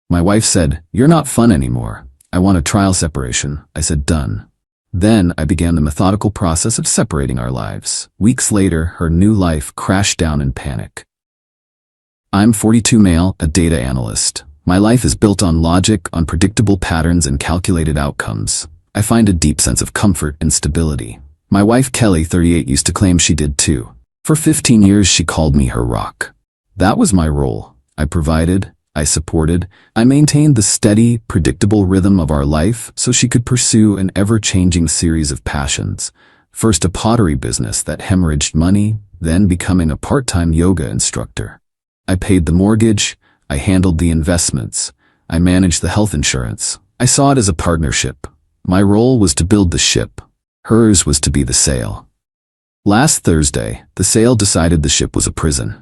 My wife said, "You're not fun anymore. I want a trial separation." I said, "Done." Then I began the methodical process of separating our lives. Weeks later, her new life crashed down in panic. I'm 42 male, a data analyst. My life is built on logic, on predictable patterns and calculated outcomes. I find a deep sense of comfort and stability. My wife Qley, 38, used to claim she did too. For 15 years she called me her rock. That was my role. I provided, I supported, I maintained the steady, predictable rhythm of our life so she could pursue an ever-changing series of passions. First a pottery business that hemorrhaged money, then becoming a part-time yoga instructor. I paid the mortgage, I handled the investments, I managed the health insurance. I saw it as a partnership. My role was to build the ship. Hers was to be the sail. Last Thursday, the sail decided the ship was a prison.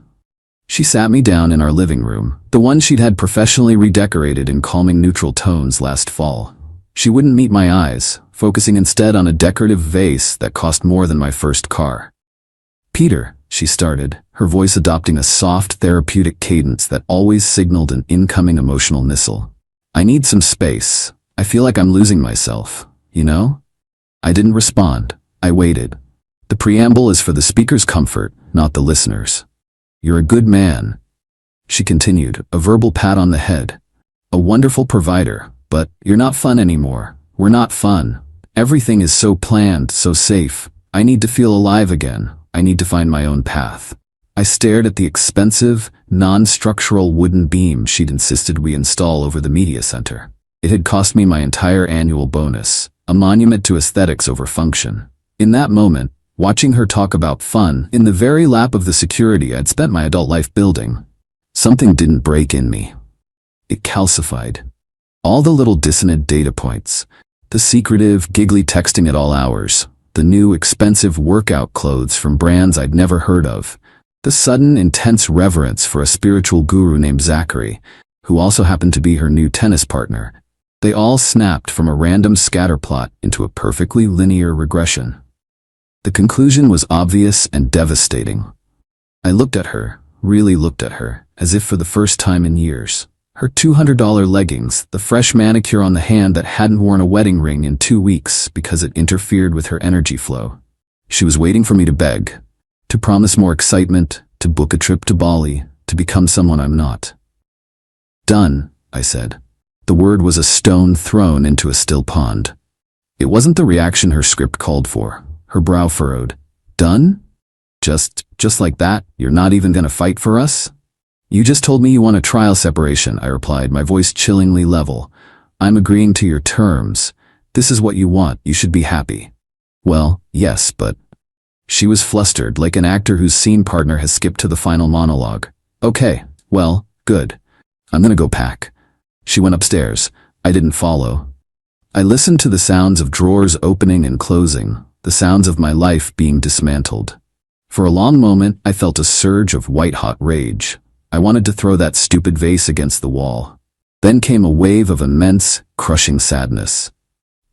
She sat me down in our living room, the one she'd had professionally redecorated in calming neutral tones last fall. She wouldn't meet my eyes, focusing instead on a decorative vase that cost more than my first car. "Peter," she started, her voice adopting a soft, therapeutic cadence that always signaled an incoming emotional missile. "I need some space. I feel like I'm losing myself, you know?" I didn't respond. I waited. The preamble is for the speaker's comfort, not the listener's. "You're a good man," she continued, a verbal pat on the head. "A wonderful provider, but you're not fun anymore. We're not fun. Everything is so planned, so safe. I need to feel alive again. I need to find my own path." I stared at the expensive, non-structural wooden beam she'd insisted we install over the media center. It had cost me my entire annual bonus, a monument to aesthetics over function. In that moment, watching her talk about fun in the very lap of the security I'd spent my adult life building, something didn't break in me. It calcified. All the little dissonant data points, the secretive, giggly texting at all hours, the new expensive workout clothes from brands I'd never heard of, the sudden intense reverence for a spiritual guru named Zachary, who also happened to be her new tennis partner, they all snapped from a random scatterplot into a perfectly linear regression. The conclusion was obvious and devastating. I looked at her, really looked at her, as if for the first time in years. Her $200 leggings, the fresh manicure on the hand that hadn't worn a wedding ring in 2 weeks because it interfered with her energy flow. She was waiting for me to beg, to promise more excitement, to book a trip to Bali, to become someone I'm not. "Done," I said. The word was a stone thrown into a still pond. It wasn't the reaction her script called for. Her brow furrowed. "Done? Just like that? You're not even gonna fight for us?" "You just told me you want a trial separation," I replied, my voice chillingly level. "I'm agreeing to your terms. This is what you want. You should be happy." "Well, yes, but..." She was flustered, like an actor whose scene partner has skipped to the final monologue. "Okay, well, good. I'm gonna go pack." She went upstairs. I didn't follow. I listened to the sounds of drawers opening and closing, the sounds of my life being dismantled. For a long moment, I felt a surge of white-hot rage. I wanted to throw that stupid vase against the wall. Then came a wave of immense, crushing sadness.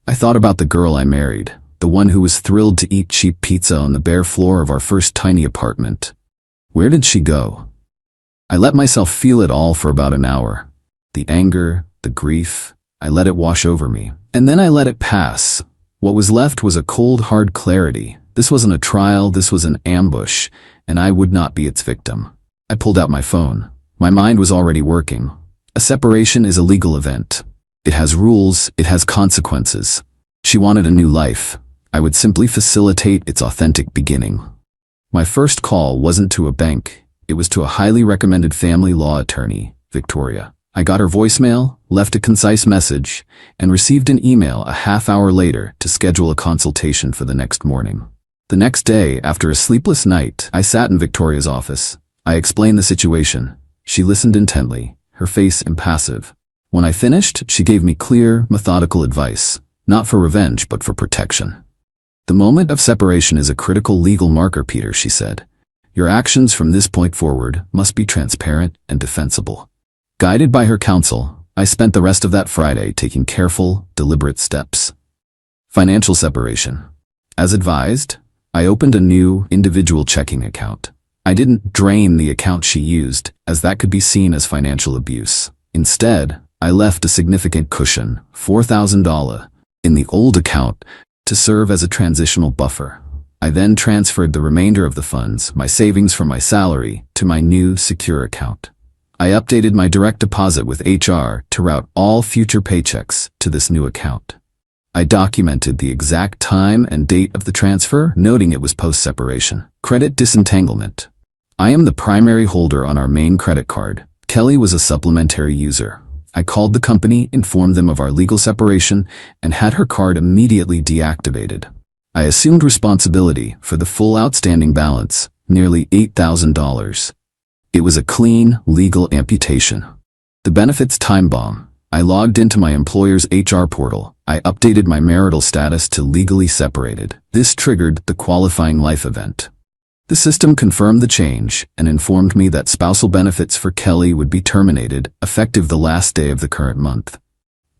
I thought about the girl I married, the one who was thrilled to eat cheap pizza on the bare floor of our first tiny apartment. Where did she go? I let myself feel it all for about an hour. The anger, the grief, I let it wash over me. And then I let it pass. What was left was a cold, hard clarity. This wasn't a trial, this was an ambush, and I would not be its victim. I pulled out my phone. My mind was already working. A separation is a legal event. It has rules, it has consequences. She wanted a new life. I would simply facilitate its authentic beginning. My first call wasn't to a bank. It was to a highly recommended family law attorney, Victoria. I got her voicemail, left a concise message, and received an email a half-hour later to schedule a consultation for the next morning. The next day, after a sleepless night, I sat in Victoria's office. I explained the situation. She listened intently, her face impassive. When I finished, she gave me clear, methodical advice, not for revenge, but for protection. "The moment of separation is a critical legal marker, Peter," she said. "Your actions from this point forward must be transparent and defensible." Guided by her counsel, I spent the rest of that Friday taking careful, deliberate steps. Financial separation. As advised, I opened a new, individual checking account. I didn't drain the account she used, as that could be seen as financial abuse. Instead, I left a significant cushion, $4,000, in the old account to serve as a transitional buffer. I then transferred the remainder of the funds, my savings from my salary, to my new secure account. I updated my direct deposit with HR to route all future paychecks to this new account. I documented the exact time and date of the transfer, noting it was post-separation. Credit disentanglement. I am the primary holder on our main credit card. Qley was a supplementary user. I called the company, informed them of our legal separation, and had her card immediately deactivated. I assumed responsibility for the full outstanding balance, nearly $8,000. It was a clean, legal amputation. The benefits time bomb. I logged into my employer's HR portal. I updated my marital status to legally separated. This triggered the qualifying life event. The system confirmed the change and informed me that spousal benefits for Qley would be terminated, effective the last day of the current month.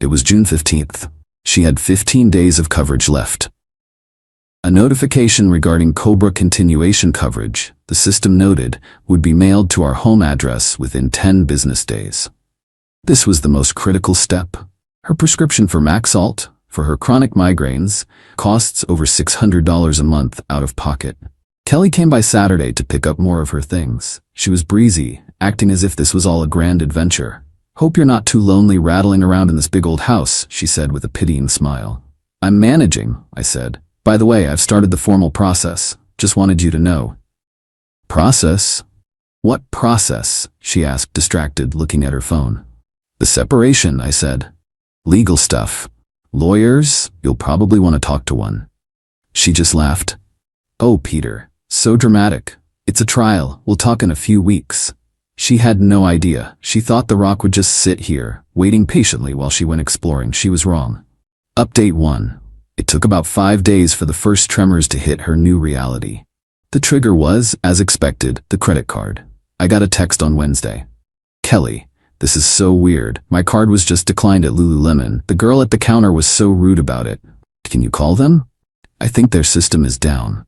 It was June 15th. She had 15 days of coverage left. A notification regarding COBRA continuation coverage, the system noted, would be mailed to our home address within 10 business days. This was the most critical step. Her prescription for Maxalt, for her chronic migraines, costs over $600 a month out of pocket. Qley came by Saturday to pick up more of her things. She was breezy, acting as if this was all a grand adventure. "Hope you're not too lonely rattling around in this big old house," she said with a pitying smile. "I'm managing," I said. "By the way, I've started the formal process. Just wanted you to know." "Process? What process?" she asked, distracted, looking at her phone. "The separation," I said. "Legal stuff. Lawyers? You'll probably want to talk to one." She just laughed. "Oh, Peter, so dramatic. It's a trial. We'll talk in a few weeks." She had no idea. She thought the rock would just sit here, waiting patiently while she went exploring. She was wrong. Update 1. It took about 5 days for the first tremors to hit her new reality. The trigger was, as expected, the credit card. I got a text on Wednesday. "Qley, this is so weird. My card was just declined at Lululemon. The girl at the counter was so rude about it. Can you call them? I think their system is down."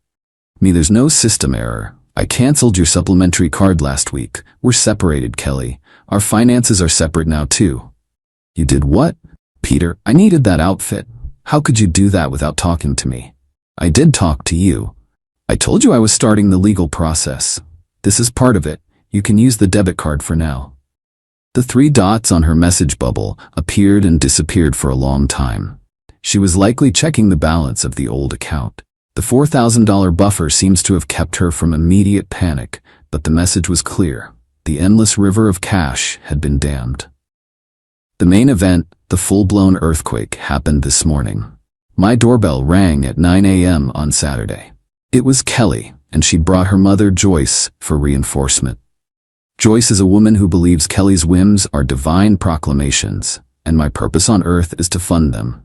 Me, there's no system error. I canceled your supplementary card last week. We're separated, Qley. Our finances are separate now too. You did what? Peter, I needed that outfit. How could you do that without talking to me? I did talk to you. I told you I was starting the legal process. This is part of it. You can use the debit card for now. The 3 dots on her message bubble appeared and disappeared for a long time. She was likely checking the balance of the old account. The $4,000 buffer seems to have kept her from immediate panic, but the message was clear. The endless river of cash had been dammed. The main event, the full-blown earthquake, happened this morning. My doorbell rang at 9 a.m. on Saturday. It was Qley, and she brought her mother, Joyce, for reinforcement. Joyce is a woman who believes Qley's whims are divine proclamations, and my purpose on earth is to fund them.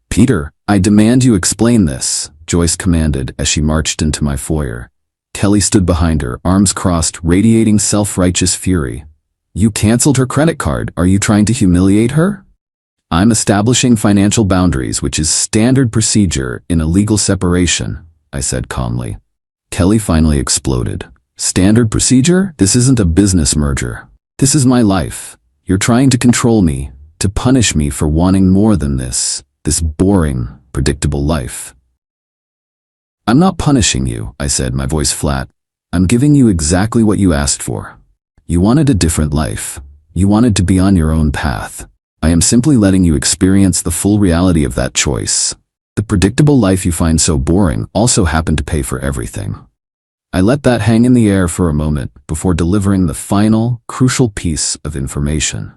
Peter, I demand you explain this, Joyce commanded as she marched into my foyer. Qley stood behind her, arms crossed, radiating self-righteous fury. You canceled her credit card. Are you trying to humiliate her? I'm establishing financial boundaries, which is standard procedure in a legal separation, I said calmly. Qley finally exploded. Standard procedure? This isn't a business merger. This is my life. You're trying to control me, to punish me for wanting more than this boring, predictable life. I'm not punishing you, I said, my voice flat. I'm giving you exactly what you asked for. You wanted a different life. You wanted to be on your own path. I am simply letting you experience the full reality of that choice. The predictable life you find so boring also happened to pay for everything. I let that hang in the air for a moment before delivering the final, crucial piece of information.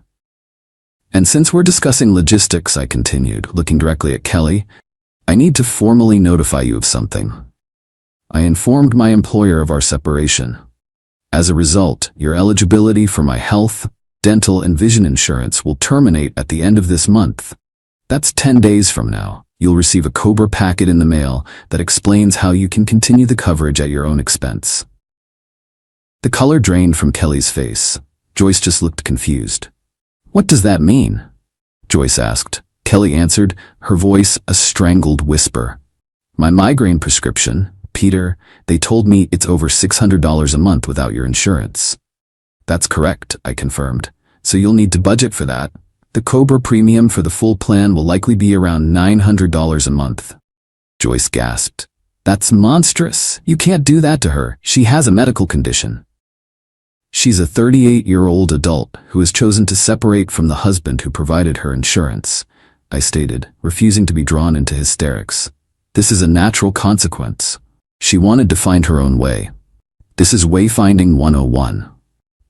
And since we're discussing logistics, I continued, looking directly at Qley, I need to formally notify you of something. I informed my employer of our separation. As a result, your eligibility for my health, dental, and vision insurance will terminate at the end of this month. That's 10 days from now. You'll receive a COBRA packet in the mail that explains how you can continue the coverage at your own expense. The color drained from Qley's face. Joyce just looked confused. What does that mean? Joyce asked. Qley answered, her voice a strangled whisper. My migraine prescription, Peter, they told me it's over $600 a month without your insurance. That's correct, I confirmed. So you'll need to budget for that. The Cobra premium for the full plan will likely be around $900 a month. Joyce gasped. That's monstrous. You can't do that to her. She has a medical condition. She's a 38-year-old adult who has chosen to separate from the husband who provided her insurance, I stated, refusing to be drawn into hysterics. This is a natural consequence. She wanted to find her own way. This is wayfinding 101.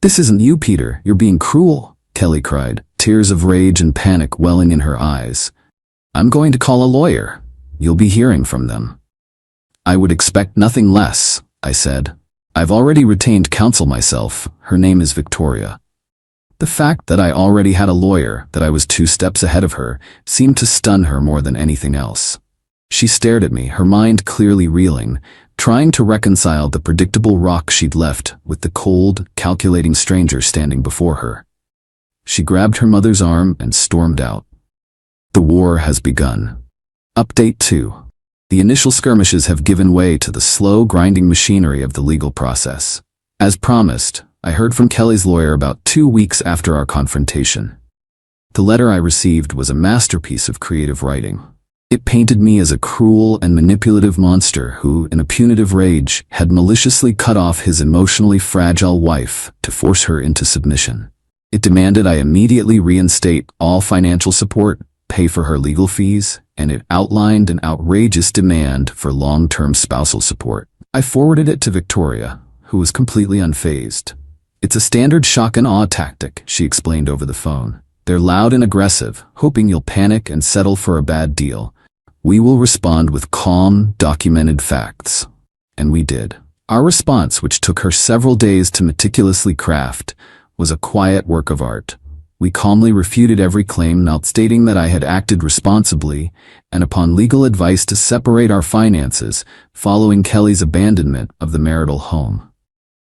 This isn't you, Peter. You're being cruel, Qley cried, tears of rage and panic welling in her eyes. I'm going to call a lawyer. You'll be hearing from them. I would expect nothing less, I said. I've already retained counsel myself. Her name is Victoria. The fact that I already had a lawyer, that I was 2 steps ahead of her, seemed to stun her more than anything else. She stared at me, her mind clearly reeling, trying to reconcile the predictable rock she'd left with the cold, calculating stranger standing before her. She grabbed her mother's arm and stormed out. The war has begun. Update 2. The initial skirmishes have given way to the slow, grinding machinery of the legal process. As promised, I heard from Qley's lawyer about 2 weeks after our confrontation. The letter I received was a masterpiece of creative writing. It painted me as a cruel and manipulative monster who, in a punitive rage, had maliciously cut off his emotionally fragile wife to force her into submission. It demanded I immediately reinstate all financial support, pay for her legal fees, and it outlined an outrageous demand for long-term spousal support. I forwarded it to Victoria, who was completely unfazed. It's a standard shock and awe tactic, she explained over the phone. They're loud and aggressive, hoping you'll panic and settle for a bad deal. We will respond with calm, documented facts. And we did. Our response, which took her several days to meticulously craft, was a quiet work of art. We calmly refuted every claim, not stating that I had acted responsibly, and upon legal advice to separate our finances, following Qley's abandonment of the marital home.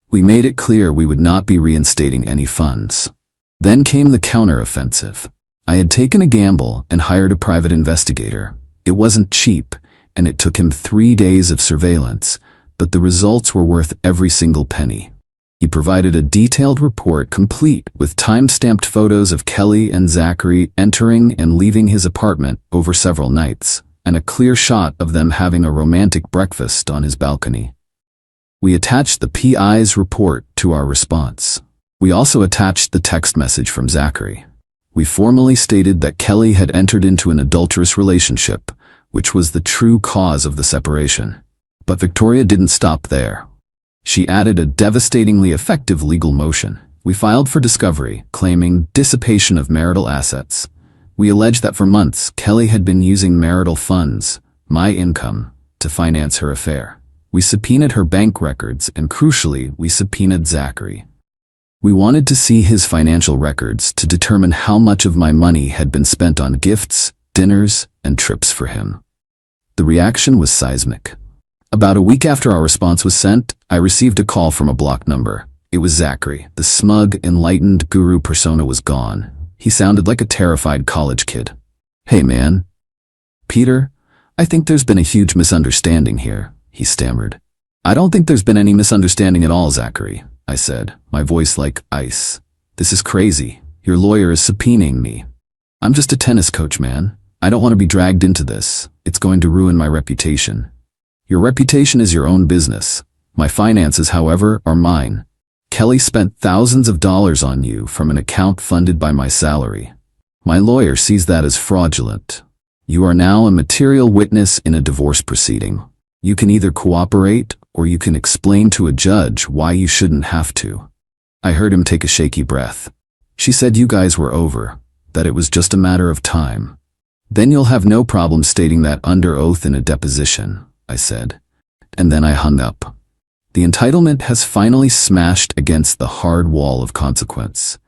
We made it clear we would not be reinstating any funds. Then came the counteroffensive. I had taken a gamble and hired a private investigator. It wasn't cheap, and it took him 3 days of surveillance, but the results were worth every single penny. He provided a detailed report complete with time-stamped photos of Qley and Zachary entering and leaving his apartment over several nights, and a clear shot of them having a romantic breakfast on his balcony. We attached the PI's report to our response. We also attached the text message from Zachary. We formally stated that Qley had entered into an adulterous relationship, which was the true cause of the separation. But Victoria didn't stop there. She added a devastatingly effective legal motion. We filed for discovery, claiming dissipation of marital assets. We alleged that for months, Qley had been using marital funds, my income, to finance her affair. We subpoenaed her bank records, and crucially, we subpoenaed Zachary. We wanted to see his financial records to determine how much of my money had been spent on gifts, dinners, and trips for him. The reaction was seismic. About a week after our response was sent, I received a call from a blocked number. It was Zachary. The smug, enlightened guru persona was gone. He sounded like a terrified college kid. Hey man. Peter, I think there's been a huge misunderstanding here, he stammered. I don't think there's been any misunderstanding at all, Zachary, I said, my voice like ice. This is crazy. Your lawyer is subpoenaing me. I'm just a tennis coach, man. I don't want to be dragged into this. It's going to ruin my reputation. Your reputation is your own business. My finances, however, are mine. Qley spent thousands of dollars on you from an account funded by my salary. My lawyer sees that as fraudulent. You are now a material witness in a divorce proceeding. You can either cooperate or you can explain to a judge why you shouldn't have to. I heard him take a shaky breath. She said you guys were over, that it was just a matter of time. Then you'll have no problem stating that under oath in a deposition, I said. And then I hung up. The entitlement has finally smashed against the hard wall of consequence.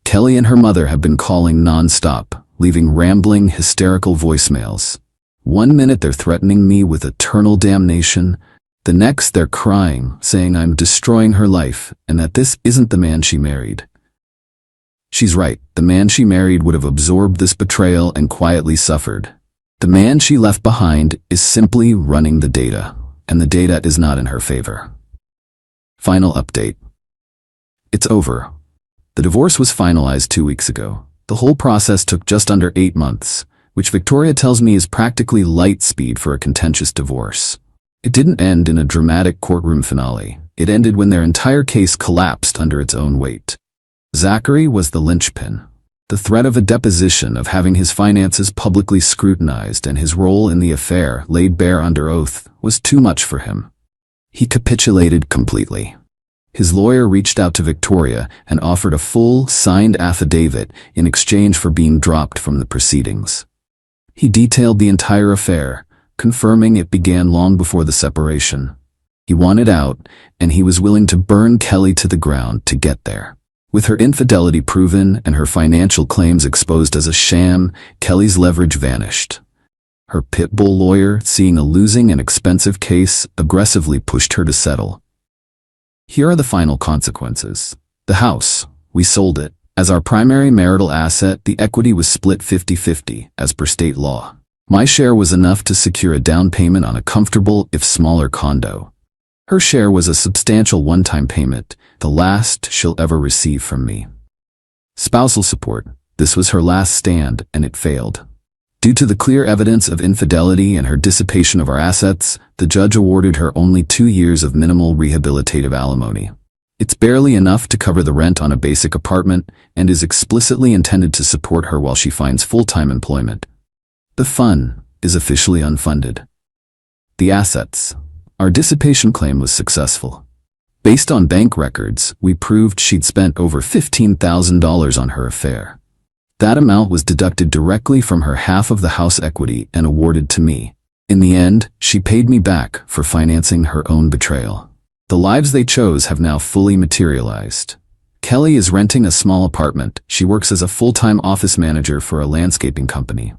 Qley and her mother have been calling non-stop, leaving rambling, hysterical voicemails. 1 minute they're threatening me with eternal damnation. The next they're crying, saying I'm destroying her life and that this isn't the man she married. She's right. The man she married would have absorbed this betrayal and quietly suffered. The man she left behind is simply running the data, and the data is not in her favor. Final update. It's over. The divorce was finalized 2 weeks ago. The whole process took just under 8 months, which Victoria tells me is practically light speed for a contentious divorce. It didn't end in a dramatic courtroom finale. It ended when their entire case collapsed under its own weight. Zachary was the linchpin. The threat of a deposition, of having his finances publicly scrutinized and his role in the affair laid bare under oath, was too much for him. He capitulated completely. His lawyer reached out to Victoria and offered a full, signed affidavit in exchange for being dropped from the proceedings. He detailed the entire affair, confirming it began long before the separation. He wanted out, and he was willing to burn Qley to the ground to get there. With her infidelity proven and her financial claims exposed as a sham, Qley's leverage vanished. Her pit bull lawyer, seeing a losing and expensive case, aggressively pushed her to settle. Here are the final consequences. The house. We sold it. As our primary marital asset, the equity was split 50-50, as per state law. My share was enough to secure a down payment on a comfortable, if smaller, condo. Her share was a substantial one-time payment, the last she'll ever receive from me. Spousal support. This was her last stand, and it failed. Due to the clear evidence of infidelity and her dissipation of our assets, the judge awarded her only 2 years of minimal rehabilitative alimony. It's barely enough to cover the rent on a basic apartment and is explicitly intended to support her while she finds full-time employment. The fun is officially unfunded. The assets. Our dissipation claim was successful. Based on bank records, we proved she'd spent over $15,000 on her affair. That amount was deducted directly from her half of the house equity and awarded to me. In the end, she paid me back for financing her own betrayal. The lives they chose have now fully materialized. Qley is renting a small apartment. She works as a full-time office manager for a landscaping company.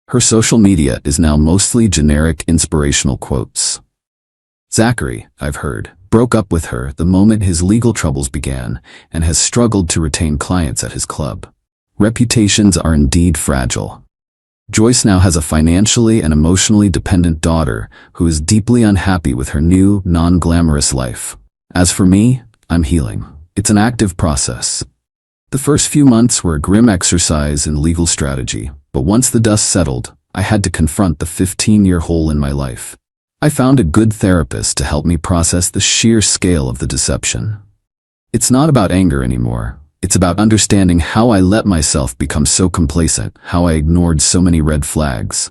Her social media is now mostly generic inspirational quotes. Zachary, I've heard, broke up with her the moment his legal troubles began and has struggled to retain clients at his club. Reputations are indeed fragile. Joyce now has a financially and emotionally dependent daughter who is deeply unhappy with her new, non-glamorous life. As for me, I'm healing. It's an active process. The first few months were a grim exercise in legal strategy, but once the dust settled, I had to confront the 15-year hole in my life. I found a good therapist to help me process the sheer scale of the deception. It's not about anger anymore. It's about understanding how I let myself become so complacent, how I ignored so many red flags.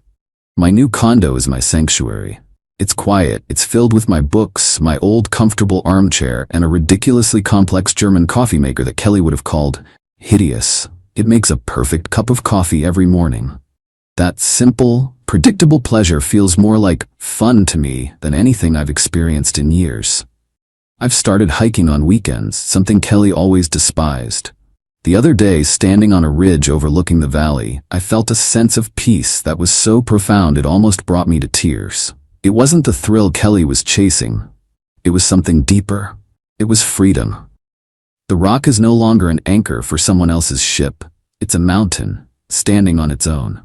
My new condo is my sanctuary. It's quiet, it's filled with my books, my old comfortable armchair, and a ridiculously complex German coffee maker that Qley would have called hideous. It makes a perfect cup of coffee every morning. That simple, predictable pleasure feels more like fun to me than anything I've experienced in years. I've started hiking on weekends, something Qley always despised. The other day, standing on a ridge overlooking the valley, I felt a sense of peace that was so profound it almost brought me to tears. It wasn't the thrill Qley was chasing. It was something deeper. It was freedom. The rock is no longer an anchor for someone else's ship. It's a mountain, standing on its own.